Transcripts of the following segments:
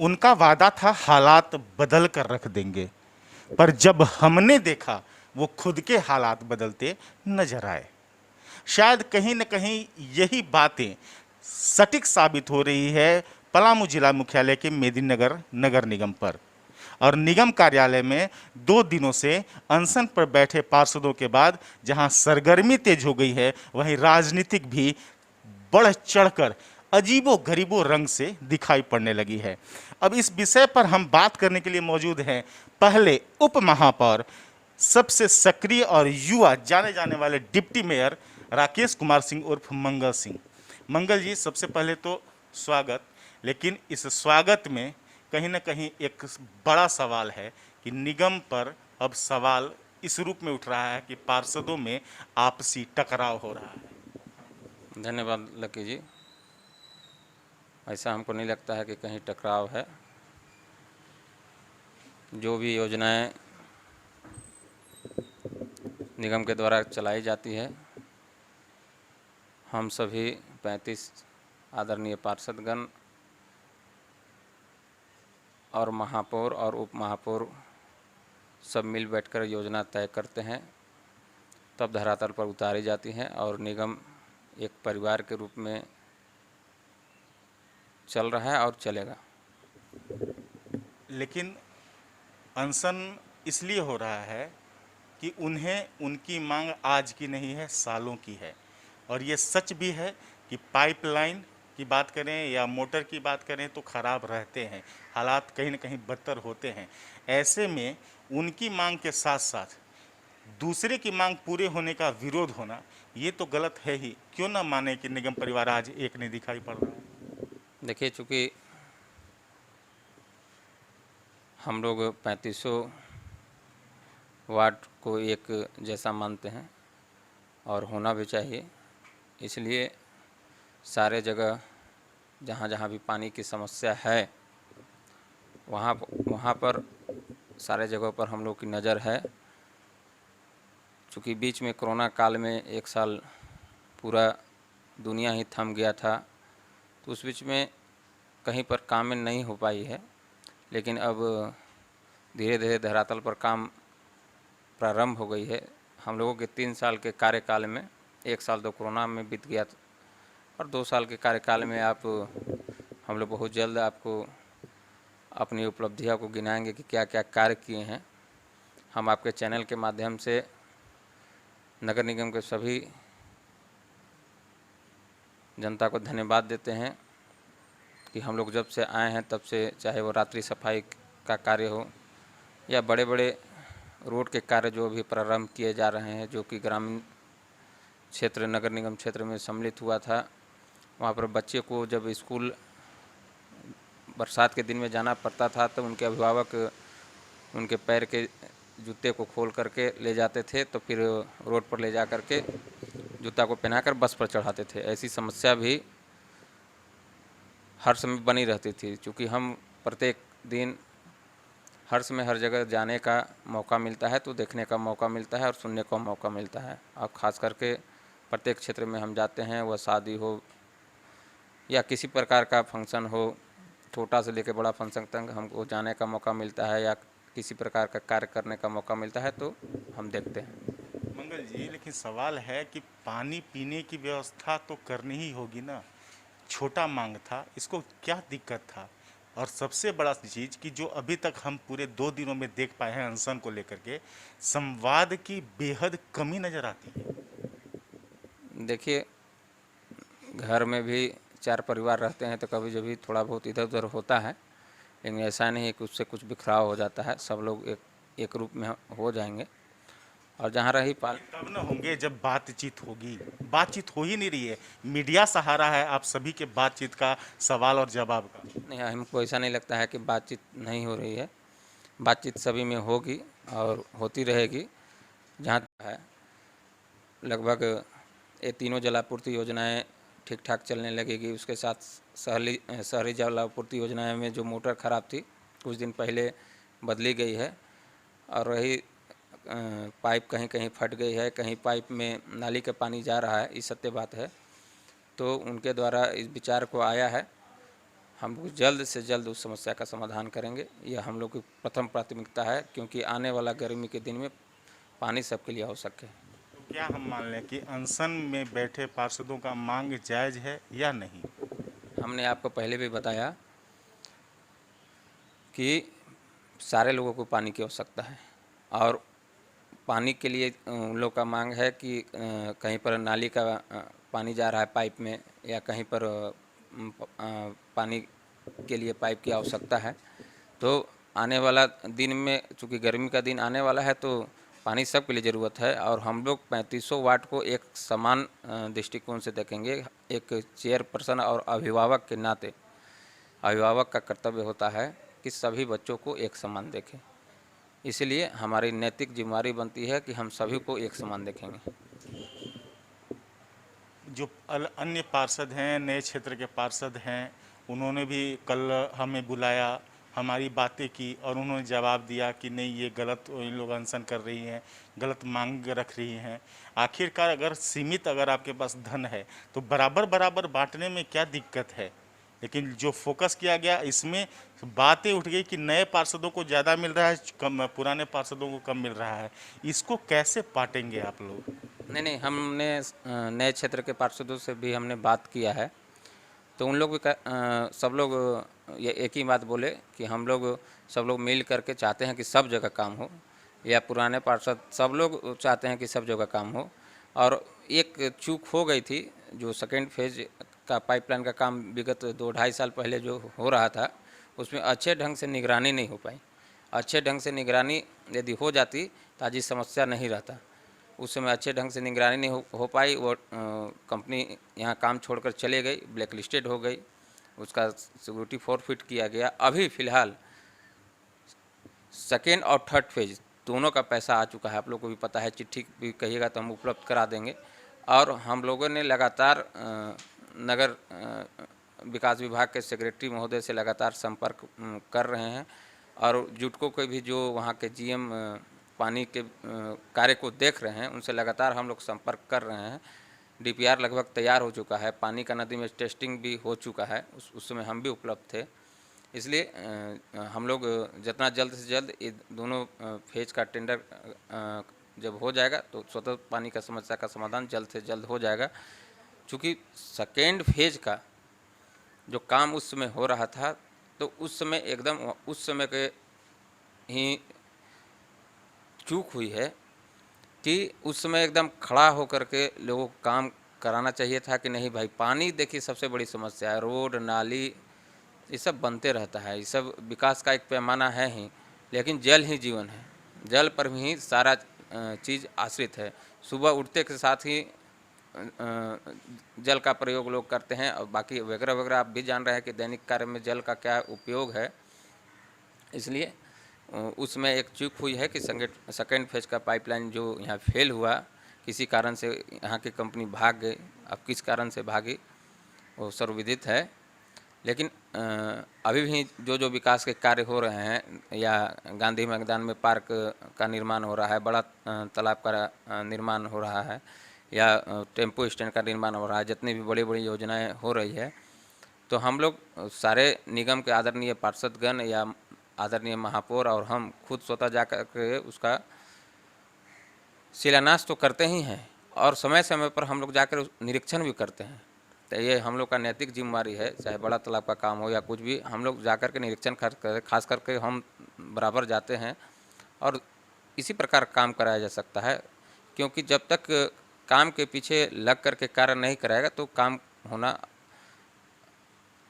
उनका वादा था हालात बदल कर रख देंगे, पर जब हमने देखा वो खुद के हालात बदलते नजर आए। शायद कहीं न कहीं यही बातें सटीक साबित हो रही है पलामू जिला मुख्यालय के मेदिनीनगर नगर निगम पर। और निगम कार्यालय में 2 दिनों से अनशन पर बैठे पार्षदों के बाद जहां सरगर्मी तेज हो गई है, वहीं राजनीतिक भी बढ़ चढ़कर अजीबो गरीबो रंग से दिखाई पड़ने लगी है। अब इस विषय पर हम बात करने के लिए मौजूद हैं पहले उप महापौर, सबसे सक्रिय और युवा जाने जाने वाले डिप्टी मेयर राकेश कुमार सिंह उर्फ मंगल सिंह। मंगल जी, सबसे पहले तो स्वागत। लेकिन इस स्वागत में कहीं ना कहीं एक बड़ा सवाल है कि निगम पर अब सवाल इस रूप में उठ रहा है कि पार्षदों में आपसी टकराव हो रहा है। धन्यवाद लकी जी। ऐसा हमको नहीं लगता है कि कहीं टकराव है। जो भी योजनाएं निगम के द्वारा चलाई जाती है, हम सभी 35 आदरणीय पार्षदगण और महापौर और उप महापौर सब मिल बैठकर योजना तय करते हैं, तब धरातल पर उतारी जाती हैं और निगम एक परिवार के रूप में चल रहा है और चलेगा। लेकिन अनशन इसलिए हो रहा है कि उन्हें उनकी मांग आज की नहीं है, सालों की है। और ये सच भी है कि पाइपलाइन की बात करें या मोटर की बात करें तो खराब रहते हैं, हालात कहीं ना कहीं बदतर होते हैं। ऐसे में उनकी मांग के साथ साथ दूसरे की मांग पूरे होने का विरोध होना, ये तो गलत है ही। क्यों ना माने कि निगम परिवार आज एक नहीं दिखाई पड़ रहा है। देखिए, चूँकि हम लोग 3500 वार्ड को एक जैसा मानते हैं और होना भी चाहिए, इसलिए सारे जगह जहाँ जहाँ भी पानी की समस्या है वहाँ पर सारे जगहों पर हम लोग की नज़र है। चूँकि बीच में कोरोना काल में 1 साल पूरा दुनिया ही थम गया था, तो उस बीच में कहीं पर काम में नहीं हो पाई है। लेकिन अब धीरे धीरे धरातल पर काम प्रारंभ हो गई है। हम लोगों के 3 साल के कार्यकाल में 1 साल तो कोरोना में बीत गया और 2 साल के कार्यकाल में हम लोग बहुत जल्द आपको अपनी उपलब्धियों को गिनाएंगे कि क्या क्या कार्य किए हैं। हम आपके चैनल के माध्यम से नगर निगम के सभी जनता को धन्यवाद देते हैं कि हम लोग जब से आए हैं तब से, चाहे वो रात्रि सफाई का कार्य हो या बड़े बड़े रोड के कार्य जो भी प्रारंभ किए जा रहे हैं, जो कि ग्रामीण क्षेत्र नगर निगम क्षेत्र में सम्मिलित हुआ था, वहाँ पर बच्चे को जब स्कूल बरसात के दिन में जाना पड़ता था तो उनके अभिभावक उनके पैर के जूते को खोल करके ले जाते थे, तो फिर रोड पर ले जा करके जूता को पहनाकर बस पर चढ़ाते थे। ऐसी समस्या भी हर समय बनी रहती थी। क्योंकि हम प्रत्येक दिन हर समय हर जगह जाने का मौका मिलता है, तो देखने का मौका मिलता है और सुनने का मौका मिलता है। अब खास करके प्रत्येक क्षेत्र में हम जाते हैं, वह शादी हो या किसी प्रकार का फंक्शन हो, छोटा से लेकर बड़ा फंक्शन तक हमको जाने का मौका मिलता है या किसी प्रकार का कार्य करने का मौका मिलता है, तो हम देखते हैं। मंगल जी, लेकिन सवाल है कि पानी पीने की व्यवस्था तो करनी ही होगी ना। छोटा मांग था, इसको क्या दिक्कत था? और सबसे बड़ा चीज कि जो अभी तक हम पूरे 2 दिनों में देख पाए हैं अनशन को लेकर के, संवाद की बेहद कमी नजर आती है। देखिए, घर में भी 4 परिवार रहते हैं तो कभी जभी थोड़ा बहुत इधर उधर होता है, लेकिन ऐसा नहीं है कि उससे कुछ बिखराव हो जाता है। सब लोग एक रूप में हो जाएंगे। और जहाँ रही तब न होंगे जब बातचीत होगी। बातचीत हो ही नहीं रही है। मीडिया सहारा है आप सभी के बातचीत का, सवाल और जवाब का। नहीं, हमको ऐसा नहीं लगता है कि बातचीत नहीं हो रही है। बातचीत सभी में होगी और होती रहेगी। जहाँ तक है, लगभग ये तीनों जलापूर्ति योजनाएं ठीक ठाक चलने लगेगी। उसके साथ शहरी जलापूर्ति योजनाएं में जो मोटर ख़राब थी कुछ दिन पहले बदली गई है। और रही पाइप कहीं कहीं फट गई है, कहीं पाइप में नाली का पानी जा रहा है, ये सत्य बात है। तो उनके द्वारा इस विचार को आया है। हम लोग जल्द से जल्द उस समस्या का समाधान करेंगे। यह हम लोग की प्रथम प्राथमिकता है, क्योंकि आने वाला गर्मी के दिन में पानी सबके लिए आवश्यक है। तो क्या हम मान लें कि अनशन में बैठे पार्षदों का मांग जायज़ है या नहीं? हमने आपको पहले भी बताया कि सारे लोगों को पानी की आवश्यकता है, और पानी के लिए उन लोग का मांग है कि कहीं पर नाली का पानी जा रहा है पाइप में, या कहीं पर पानी के लिए पाइप की आवश्यकता है। तो आने वाला दिन में, चूँकि गर्मी का दिन आने वाला है, तो पानी सबके लिए ज़रूरत है, और हम लोग 3500 वाट को एक समान दृष्टिकोण से देखेंगे। एक चेयरपर्सन और अभिभावक के नाते अभिभावक का कर्तव्य होता है कि सभी बच्चों को एक समान देखें। इसलिए हमारी नैतिक जिम्मेदारी बनती है कि हम सभी को एक समान देखेंगे। जो अन्य पार्षद हैं, नए क्षेत्र के पार्षद हैं, उन्होंने भी कल हमें बुलाया, हमारी बातें की और उन्होंने जवाब दिया कि नहीं, ये गलत इन लोग अनशन कर रही हैं, गलत मांग रख रही हैं। आखिरकार अगर सीमित अगर आपके पास धन है तो बराबर बराबर बांटने में क्या दिक्कत है? लेकिन जो फोकस किया गया इसमें बातें उठ गई कि नए पार्षदों को ज़्यादा मिल रहा है, कम पुराने पार्षदों को कम मिल रहा है। इसको कैसे पाटेंगे आप लोग? नहीं, हमने नए क्षेत्र के पार्षदों से भी हमने बात किया है, तो उन लोग भी सब लोग ये एक ही बात बोले कि हम लोग सब लोग मिल करके चाहते हैं कि सब जगह काम हो, या पुराने पार्षद सब लोग चाहते हैं कि सब जगह काम हो। और एक चूक हो गई थी, जो सेकेंड फेज का पाइपलाइन का काम विगत 2-2.5 साल पहले जो हो रहा था, उसमें अच्छे ढंग से निगरानी नहीं हो पाई। अच्छे ढंग से निगरानी यदि हो जाती तो आज ये समस्या नहीं रहता। उस समय अच्छे ढंग से निगरानी नहीं हो पाई, वो कंपनी यहाँ काम छोड़कर चले गई, ब्लैक लिस्टेड हो गई, उसका सिक्योरिटी फॉरफिट किया गया। अभी फ़िलहाल सेकेंड और थर्ड फेज दोनों का पैसा आ चुका है, आप लोग को भी पता है, चिट्ठी भी कहिएगा तो हम उपलब्ध करा देंगे। और हम लोगों ने लगातार नगर विकास विभाग के सेक्रेटरी महोदय से लगातार संपर्क कर रहे हैं, और जुटको के भी जो वहाँ के जीएम पानी के कार्य को देख रहे हैं, उनसे लगातार हम लोग संपर्क कर रहे हैं। डीपीआर लगभग तैयार हो चुका है, पानी का नदी में टेस्टिंग भी हो चुका है, उस समय हम भी उपलब्ध थे। इसलिए हम लोग जितना जल्द से जल्द ये दोनों फेज का टेंडर जब हो जाएगा तो स्वतः पानी का समस्या का समाधान जल्द से जल्द हो जाएगा। चूँकि सेकेंड फेज का जो काम उस समय हो रहा था, तो उस समय एकदम उस समय के ही चूक हुई है कि उस समय एकदम खड़ा होकर के लोगों को काम कराना चाहिए था कि नहीं भाई, पानी देखिए सबसे बड़ी समस्या है, रोड नाली ये सब बनते रहता है, ये सब विकास का एक पैमाना है ही, लेकिन जल ही जीवन है, जल पर ही सारा चीज़ आश्रित है। सुबह उठते के साथ ही जल का प्रयोग लोग करते हैं, और बाकी वगैरह वगैरह आप भी जान रहे हैं कि दैनिक कार्य में जल का क्या उपयोग है। इसलिए उसमें एक चूक हुई है कि सेकेंड फेज का पाइपलाइन जो यहाँ फेल हुआ, किसी कारण से यहाँ की कंपनी भाग गई। अब किस कारण से भागी वो सर्वविदित है, लेकिन अभी भी जो जो विकास के कार्य हो रहे हैं, या गांधी मैदान में पार्क का निर्माण हो रहा है, बड़ा तालाब का निर्माण हो रहा है, या टेम्पो स्टैंड का निर्माण हो रहा है, जितनी भी बड़ी बड़ी योजनाएं हो रही है, तो हम लोग सारे निगम के आदरणीय पार्षदगण या आदरणीय महापौर और हम खुद स्वतः जाकर के उसका शिलान्यास तो करते ही हैं, और समय समय पर हम लोग जाकर निरीक्षण भी करते हैं। तो ये हम लोग का नैतिक जिम्मेदारी है, चाहे बड़ा तालाब का काम हो या कुछ भी, हम लोग जाकर के निरीक्षण खास करके हम बराबर जाते हैं, और इसी प्रकार काम कराया जा सकता है। क्योंकि जब तक काम के पीछे लग करके कार्य नहीं कराएगा तो काम होना,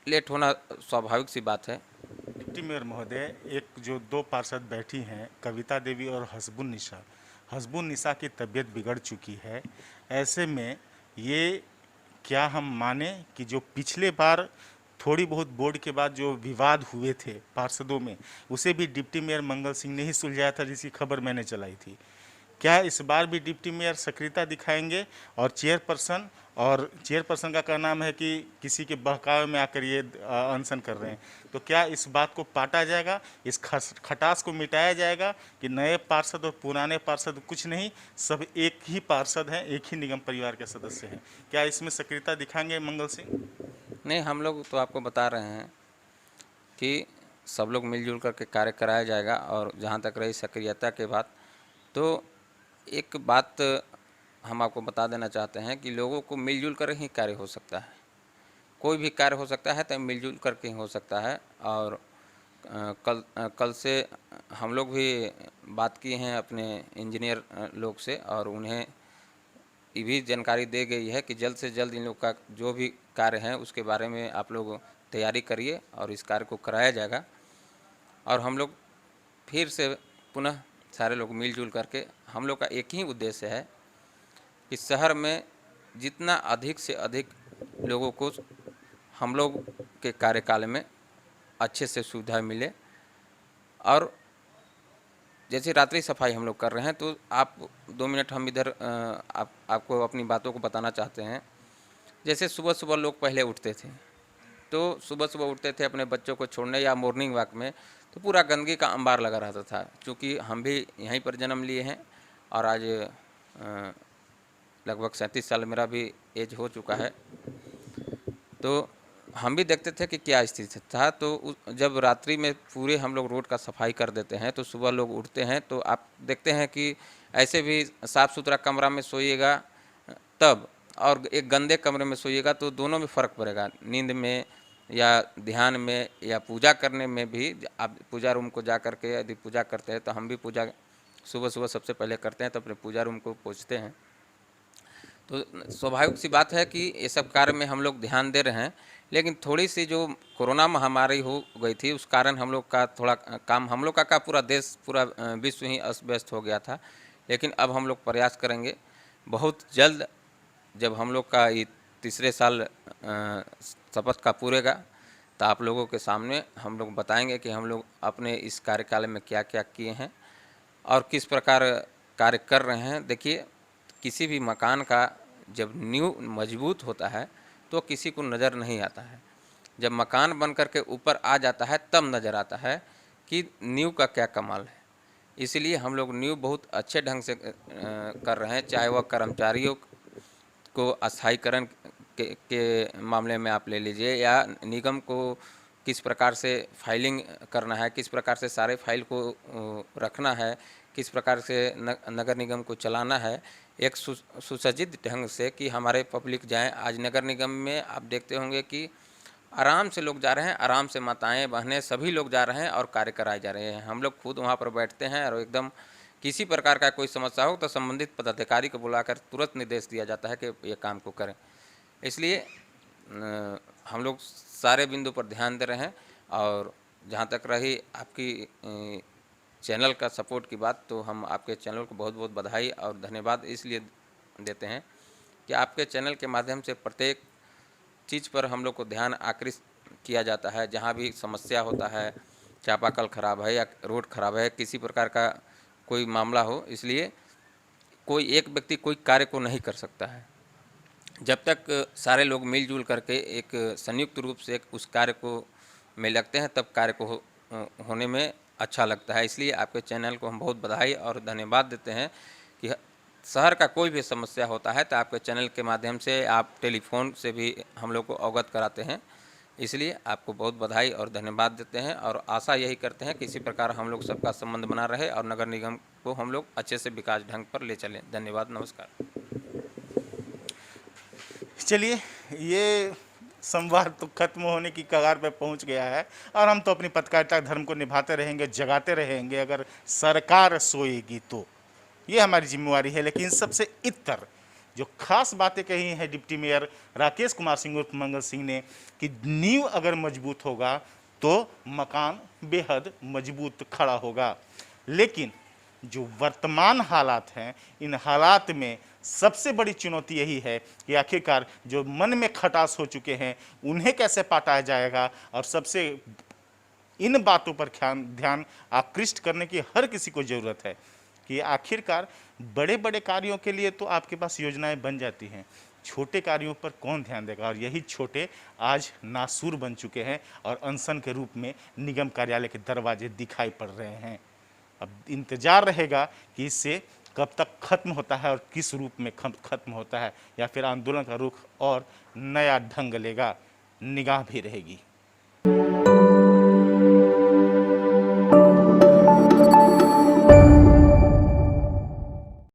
लेट होना स्वाभाविक सी बात है। डिप्टी मेयर महोदय, एक जो दो पार्षद बैठी हैं, कविता देवी और हसबुन निशा की तबीयत बिगड़ चुकी है। ऐसे में ये क्या हम माने कि जो पिछले बार थोड़ी बहुत बोर्ड के बाद जो विवाद हुए थे पार्षदों में, उसे भी डिप्टी मेयर मंगल सिंह ने ही सुलझाया था, जिसकी खबर मैंने चलाई थी। क्या इस बार भी डिप्टी मेयर सक्रियता दिखाएंगे? और चेयरपर्सन का कहना है कि किसी के बहकावे में आकर ये अनशन कर रहे हैं, तो क्या इस बात को पाटा जाएगा, इस खटास को मिटाया जाएगा कि नए पार्षद और पुराने पार्षद कुछ नहीं, सब एक ही पार्षद हैं, एक ही निगम परिवार के सदस्य हैं? क्या इसमें सक्रियता दिखाएंगे मंगल सिंह? नहीं, हम लोग तो आपको बता रहे हैं कि सब लोग मिलजुल करके कार्य कराया जाएगा। और जहाँ तक रही सक्रियता की बात, तो एक बात हम आपको बता देना चाहते हैं कि लोगों को मिलजुल कर ही कार्य हो सकता है। कोई भी कार्य हो सकता है तो मिलजुल करके ही हो सकता है। और कल से हम लोग भी बात किए हैं अपने इंजीनियर लोग से, और उन्हें ये भी जानकारी दी गई है कि जल्द से जल्द इन लोग का जो भी कार्य है उसके बारे में आप लोग तैयारी करिए और इस कार्य को कराया जाएगा। और हम लोग फिर से पुनः सारे लोग मिलजुल करके, हम लोग का एक ही उद्देश्य है कि शहर में जितना अधिक से अधिक लोगों को हम लोग के कार्यकाल में अच्छे से सुविधा मिले। और जैसे रात्रि सफाई हम लोग कर रहे हैं, तो आप 2 मिनट हम इधर आपको अपनी बातों को बताना चाहते हैं। जैसे सुबह सुबह लोग पहले उठते थे, तो सुबह सुबह उठते थे अपने बच्चों को छोड़ने या मॉर्निंग वॉक में, तो पूरा गंदगी का अंबार लगा रहता था। क्योंकि हम भी यहीं पर जन्म लिए हैं और आज लगभग 37 साल मेरा भी एज हो चुका है, तो हम भी देखते थे कि क्या स्थिति था। तो जब रात्रि में पूरे हम लोग रोड का सफाई कर देते हैं, तो सुबह लोग उठते हैं तो आप देखते हैं कि ऐसे भी साफ़ सुथरा कमरा में सोइएगा तब, और एक गंदे कमरे में सोइएगा तो दोनों में फ़र्क पड़ेगा, नींद में या ध्यान में या पूजा करने में भी। आप पूजा रूम को जा कर के यदि पूजा करते हैं, तो हम भी पूजा सुबह सुबह सबसे पहले करते हैं, तो अपने पूजा रूम को पोंछते हैं। तो स्वाभाविक सी बात है कि ये सब कार्य में हम लोग ध्यान दे रहे हैं। लेकिन थोड़ी सी जो कोरोना महामारी हो गई थी, उस कारण हम लोग का थोड़ा काम, हम लोग का पूरा देश, पूरा विश्व ही अस्त व्यस्त हो गया था। लेकिन अब हम लोग प्रयास करेंगे बहुत जल्द, जब हम लोग का ये तीसरे साल शपथ का पूरेगा, तो आप लोगों के सामने हम लोग बताएंगे कि हम लोग अपने इस कार्यकाल में क्या क्या किए हैं और किस प्रकार कार्य कर रहे हैं। देखिए, किसी भी मकान का जब नींव मजबूत होता है तो किसी को नज़र नहीं आता है। जब मकान बन कर के ऊपर आ जाता है तब नज़र आता है कि नींव का क्या कमाल है। इसलिए हम लोग नींव बहुत अच्छे ढंग से कर रहे हैं। चाहे वह कर्मचारियों को अस्थायीकरण के मामले में आप ले लीजिए, या निगम को किस प्रकार से फाइलिंग करना है, किस प्रकार से सारे फाइल को रखना है, किस प्रकार से नगर निगम को चलाना है एक सुसज्जित ढंग से कि हमारे पब्लिक जाएं। आज नगर निगम में आप देखते होंगे कि आराम से लोग जा रहे हैं, आराम से माताएं बहनें सभी लोग जा रहे हैं और कार्य कराए जा रहे हैं। हम लोग खुद वहां पर बैठते हैं और एकदम किसी प्रकार का कोई समस्या हो तो संबंधित पदाधिकारी को बुलाकर तुरंत निर्देश दिया जाता है कि ये काम को करें। इसलिए हम लोग सारे बिंदु पर ध्यान दे रहे हैं। और जहाँ तक रही आपकी चैनल का सपोर्ट की बात, तो हम आपके चैनल को बहुत बहुत बधाई और धन्यवाद इसलिए देते हैं कि आपके चैनल के माध्यम से प्रत्येक चीज़ पर हम लोग को ध्यान आकृष्ट किया जाता है। जहाँ भी समस्या होता है, चापाकल खराब है या रोड खराब है, किसी प्रकार का कोई मामला हो, इसलिए कोई एक व्यक्ति कोई कार्य को नहीं कर सकता है। जब तक सारे लोग मिलजुल करके एक संयुक्त रूप से उस कार्य को में लगते हैं, तब कार्य को होने में अच्छा लगता है। इसलिए आपके चैनल को हम बहुत बधाई और धन्यवाद देते हैं कि शहर का कोई भी समस्या होता है तो आपके चैनल के माध्यम से, आप टेलीफोन से भी हम लोग को अवगत कराते हैं। इसलिए आपको बहुत बधाई और धन्यवाद देते हैं और आशा यही करते हैं कि इसी प्रकार हम लोग सबका संबंध बना रहे और नगर निगम को हम लोग अच्छे से विकास ढंग पर ले चलें। धन्यवाद, नमस्कार। चलिए, ये संवाद तो खत्म होने की कगार पर पहुंच गया है और हम तो अपनी पत्रकारिता धर्म को निभाते रहेंगे, जगाते रहेंगे। अगर सरकार सोएगी तो ये हमारी जिम्मेवारी है। लेकिन सबसे इतर जो खास बातें कही हैं डिप्टी मेयर राकेश कुमार सिंह उर्फ मंगल सिंह ने कि नींव अगर मजबूत होगा तो मकान बेहद मजबूत खड़ा होगा। लेकिन जो वर्तमान हालात हैं, इन हालात में सबसे बड़ी चुनौती यही है कि आखिरकार जो मन में खटास हो चुके हैं उन्हें कैसे पाटा जाएगा। और सबसे इन बातों पर ध्यान आकृष्ट करने की हर किसी को ज़रूरत है कि आखिरकार बड़े बड़े कार्यों के लिए तो आपके पास योजनाएं बन जाती हैं, छोटे कार्यों पर कौन ध्यान देगा। और यही छोटे आज नासूर बन चुके हैं और अनशन के रूप में निगम कार्यालय के दरवाजे दिखाई पड़ रहे हैं। अब इंतजार रहेगा कि इससे कब तक खत्म होता है और किस रूप में खत्म होता है, या फिर आंदोलन का रुख और नया ढंग लेगा। निगाह भी रहेगी।